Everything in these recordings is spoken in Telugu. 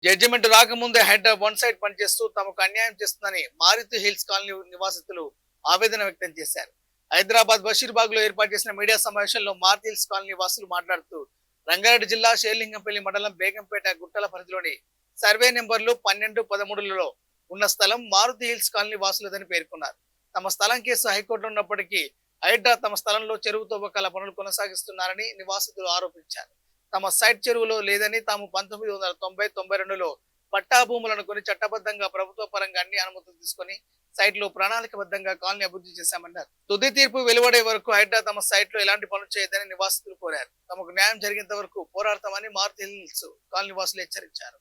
జడ్జిమెంట్ రాకముందే హెడ్ వన్ సైడ్ పనిచేస్తూ తమకు అన్యాయం చేస్తుందని మారుతి హిల్స్ కాలనీ నివాసితులు ఆవేదన వ్యక్తం చేశారు. హైదరాబాద్ బషీర్బాగ్ లో ఏర్పాటు చేసిన మీడియా సమావేశంలో మారుతి హిల్స్ కాలనీ వాసులు మాట్లాడుతూ రంగారెడ్డి జిల్లా షేర్లింగంపల్లి మండలం బేగంపేట గుట్టల పరిధిలోని సర్వే నెంబర్లు 12, 13లలో ఉన్న స్థలం మారుతి హిల్స్ కాలనీ వాసులదని పేర్కొన్నారు. తమ స్థలం కేసు హైకోర్టులో ఉన్నప్పటికీ హైడ్రా తమ స్థలంలో చెరువు తవ్వకాల పనులు కొనసాగిస్తున్నారని నివాసితులు ఆరోపించారు. తమ సైట్ చెరువులో లేదని తాము 1990-92లో పట్టా భూములను కొని చట్టబద్ధంగా ప్రభుత్వ పరంగా అన్ని అనుమతులు తీసుకుని సైట్ లో ప్రణాళికబద్ధంగా కాలనీ అభివృద్ధి చేశామన్నారు. తుది తీర్పు వెలువడే వరకు హైడ్రా తమ సైట్ లో ఎలాంటి పనులు చేయదని నివాసితులు కోరారు. తమకు న్యాయం జరిగేంత వరకు పోరాడతామని మారుతి హిల్స్ కాలనీ వాసులు హెచ్చరించారు.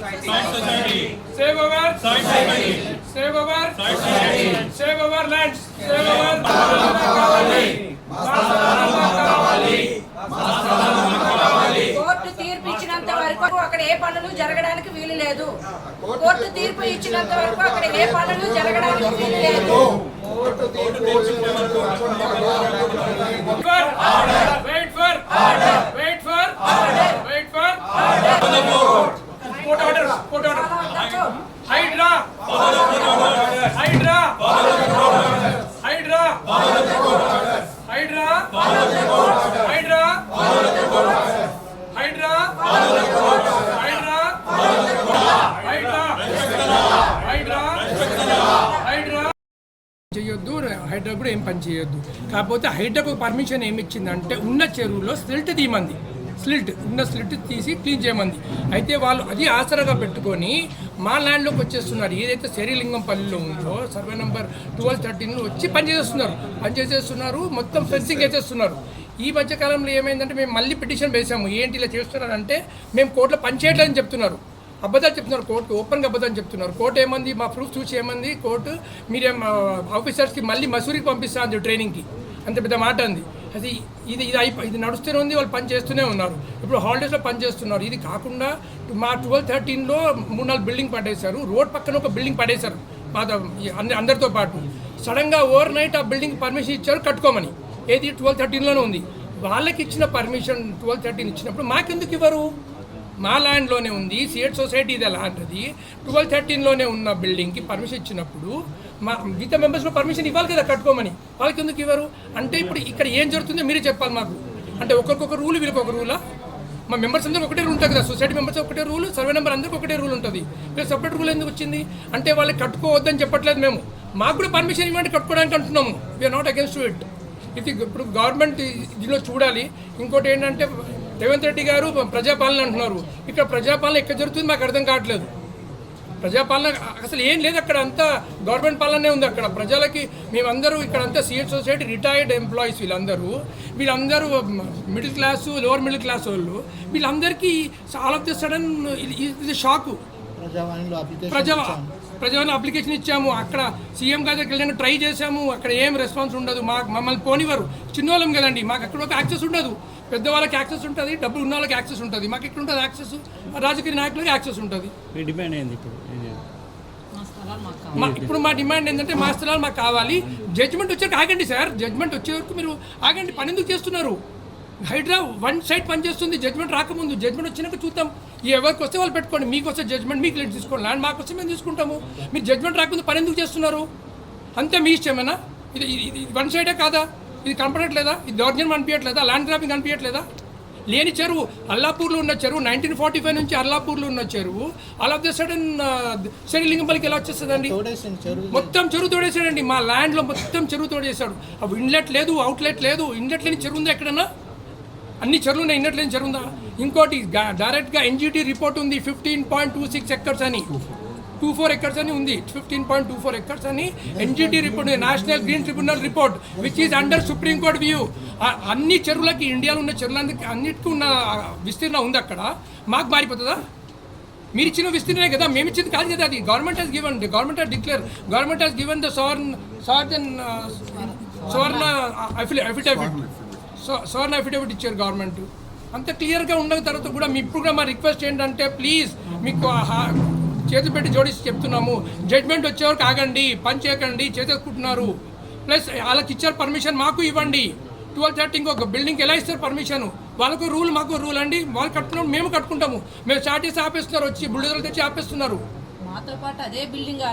Save our society. Save our society. Save our society. Save our lands. Save our court తీర్పు ఇచ్చినంత వరకు అక్కడ ఏ పనులు జరగడానికి వీలు లేదు. కోర్టు తీర్పు ఇచ్చినంత వరకు అక్కడ ఏ పనులు జరగడానికి వీలు లేదు. Wait for order. Wait for order. Wait for order. Court order. Court order. Hydra. Hydra. Hydra. Hydra. Hydra. Hydra. Hydra. Hydra. చేయొద్దు, హైడ్రా కూడా ఏం పని చేయొద్దు. కాకపోతే హైడ్రాకు పర్మిషన్ ఏమి ఇచ్చిందంటే ఉన్న చెరువులో స్లిల్ట్ తీయమంది. ఉన్న స్లిల్ట్ తీసి క్లీన్ చేయమంది. అయితే వాళ్ళు అది ఆసరాగా పెట్టుకొని మా ల్యాండ్లోకి వచ్చేస్తున్నారు. ఏదైతే శేరిలింగంపల్లిలో ఉందో సర్వే నెంబర్ 1213లో వచ్చి పనిచేసేస్తున్నారు. మొత్తం ఫెన్సింగ్ వేసేస్తున్నారు. ఈ మధ్యకాలంలో ఏమైందంటే మేము మళ్ళీ పిటిషన్ వేసాము. ఏంటి ఇలా చేస్తున్నారంటే మేము కోర్టులో పనిచేయట్లేదని చెప్తున్నారు. అబద్ధాలు చెప్తున్నారు. కోర్టు ఓపెన్గా అబద్ధాలు చెప్తున్నారు. కోర్టు ఏమంది, మా ప్రూఫ్ చూసి ఏమంది కోర్టు, మీరే ఆఫీసర్స్కి మళ్ళీ మసూరికి పంపిస్తా అంది ట్రైనింగ్కి. అంత పెద్ద మాట అంది. అది ఇది నడుస్తూనే ఉంది. వాళ్ళు పని చేస్తూనే ఉన్నారు. ఇప్పుడు హాలిడేస్లో పని చేస్తున్నారు. ఇది కాకుండా మా 1213లో 3-4 బిల్డింగ్ పడేశారు. రోడ్ పక్కన ఒక బిల్డింగ్ పడేశారు అందరితో పాటు. సడన్గా ఓవర్ నైట్ ఆ బిల్డింగ్ పర్మిషన్ ఇచ్చారు కట్టుకోమని. ఏది 1213లోనే ఉంది. వాళ్ళకి ఇచ్చిన పర్మిషన్ 1213 ఇచ్చినప్పుడు మాకెందుకు ఇవ్వరు? మా ల్యాండ్లోనే ఉంది, సిఎట్ సొసైటీ ఇది ల్యాండ్. అది 1213లోనే ఉన్న బిల్డింగ్కి పర్మిషన్ ఇచ్చినప్పుడు మా మిగతా మెంబర్స్లో పర్మిషన్ ఇవ్వాలి కదా కట్టుకోమని. వాళ్ళకి ఎందుకు ఇవ్వరు? అంటే ఇప్పుడు ఇక్కడ ఏం జరుగుతుందో మీరే చెప్పాలి మాకు. అంటే ఒకరికొక రూల్, వీళ్ళకి ఒక రూలా? మా మెంబర్స్ అందరికి ఒకటే రూల్ ఉంటుంది కదా. సొసైటీ మెంబర్స్ ఒకటే రూల్, సర్వే నెంబర్ అందరికి ఒకటే రూల్ ఉంటుంది. వీళ్ళు సపరేట్ రూల్ ఎందుకు వచ్చింది? అంటే వాళ్ళకి కట్టుకోవద్దని చెప్పట్లేదు మేము. మాకు కూడా పర్మిషన్ ఇవ్వండి కట్టుకోవడానికి అంటున్నాము. We are not against it. ఇది ఇప్పుడు గవర్నమెంట్ దీనిలో చూడాలి. ఇంకోటి ఏంటంటే రేవంత్ రెడ్డి గారు ప్రజాపాలన అంటున్నారు. ఇక్కడ ప్రజాపాలన ఎక్కడ జరుగుతుంది మాకు అర్థం కావట్లేదు. ప్రజాపాలన అసలు ఏం లేదు. అక్కడ అంతా గవర్నమెంట్ పాలనే ఉంది. అక్కడ ప్రజలకి మేమందరూ ఇక్కడ అంతా సిఎట్ సొసైటీ రిటైర్డ్ ఎంప్లాయీస్. వీళ్ళందరూ middle class, lower middle class వాళ్ళు. వీళ్ళందరికీ ఆల్ ఆఫ్ ది సడన్ ఇది షాకు. ప్రజావాణి అప్లికేషన్ ఇచ్చాము. అక్కడ సీఎం గారి దగ్గరికి వెళ్ళడానికి ట్రై చేశాము. అక్కడ ఏం రెస్పాన్స్ ఉండదు. మమ్మల్ని పోనివ్వరు. చిన్నోళ్ళం కదండి, మాకు అక్కడ ఒక యాక్సెస్ ఉండదు. పెద్దవాళ్ళకి యాక్సెస్ ఉంటుంది, డబ్బులు ఉన్న వాళ్ళకి యాక్సెస్ ఉంటుంది. మాకు ఎక్కడ ఉంటుంది యాక్సెస్? రాజకీయ నాయకులకి యాక్సెస్ ఉంటుంది. ఇప్పుడు మా డిమాండ్ ఏంటంటే మా స్థలాలు మాకు కావాలి. జడ్జిమెంట్ వచ్చాక ఆగండి సార్. జడ్జిమెంట్ వచ్చే వరకు మీరు ఆగండి. పని ఎందుకు చేస్తున్నారు? హైడ్రా వన్ సైడ్ పనిచేస్తుంది. జడ్జిమెంట్ రాకముందు, జడ్జిమెంట్ వచ్చినాక చూద్దాం. ఎవరికి వస్తే వాళ్ళు పెట్టుకోండి. మీకు వస్తే జడ్జిమెంట్ మీకు లేట్ తీసుకోండి. ల్యాండ్ మాకు వస్తే మేము తీసుకుంటాము. మీరు జడ్జిమెంట్ రాకముందు పని ఎందుకు చేస్తున్నారు? అంతే మీ ఇష్టమేనా? ఇది వన్ సైడే కాదా? ఇది కనపడట్లేదా? ఇది దౌర్జన్యం అనిపించట్లేదా? Land grabbing అనిపించట్లేదా? లేని చెరువు, అల్లాపూర్లో ఉన్న చెరువు 1945 నుంచి అల్లాపూర్లో ఉన్న చెరువు ఆల్ ఆఫ్ ద సడన్ శేరిలింగంపల్లికి ఎలా వచ్చేస్తుందండి? మొత్తం చెరువు తోడేసాడండి. మా ల్యాండ్లో మొత్తం చెరువు తోడేశాడు. అవి ఇన్లెట్ లేదు, అవుట్లెట్ లేదు. ఇన్లెట్ లేని చెరువు ఉందా ఎక్కడన్నా? అన్ని చెరువులు ఉన్నాయి, ఇన్లెట్ లేని చెరువు ఉందా? ఇంకోటి డైరెక్ట్గా ఎన్జిటి రిపోర్ట్ ఉంది. 15.26 ఎకర్స్ అని, 24 ఎకర్స్ అని ఉంది. 15.24 ఎకర్స్ అని NGT report, national green tribunal report, which is under supreme court view. అన్ని చెరువులకి, ఇండియాలో ఉన్న చెరువులందరికీ అన్నిటికీ ఉన్న విస్తీర్ణం ఉంది. అక్కడ మాకు మారిపోతుందా? మీరు ఇచ్చిన విస్తీర్ణమే కదా, మేము ఇచ్చింది కాదు కదా. అది government has given, government has declare, government has given the సవర్ణ అఫిడవిట్ ఇచ్చారు గవర్నమెంట్. అంత క్లియర్గా ఉన్న తర్వాత కూడా ఇప్పుడు కూడా మా రిక్వెస్ట్ ఏంటంటే ప్లీజ్ మీకు చేతి పెట్టి జోడిసి చెప్తున్నాము. జడ్జ్మెంట్ వచ్చేవరకు ఆగండి, పని చేయకండి, చేసేసుకుంటున్నారు. ప్లస్ వాళ్ళకి ఇచ్చారు పర్మిషన్, మాకు ఇవ్వండి. 12:30 ఇంకొక బిల్డింగ్కి ఎలా ఇస్తారు పర్మిషన్? వాళ్ళకు రూల్, మాకు రూల్ అండి. వాళ్ళు కట్టుకున్నాం, మేము కట్టుకుంటాము. మేము స్టార్ట్ చేసి ఆపేస్తున్నారు, వచ్చి బుల్డోజర్లు తెచ్చి ఆపేస్తున్నారు. మాతో పాటు అదే బిల్డింగ్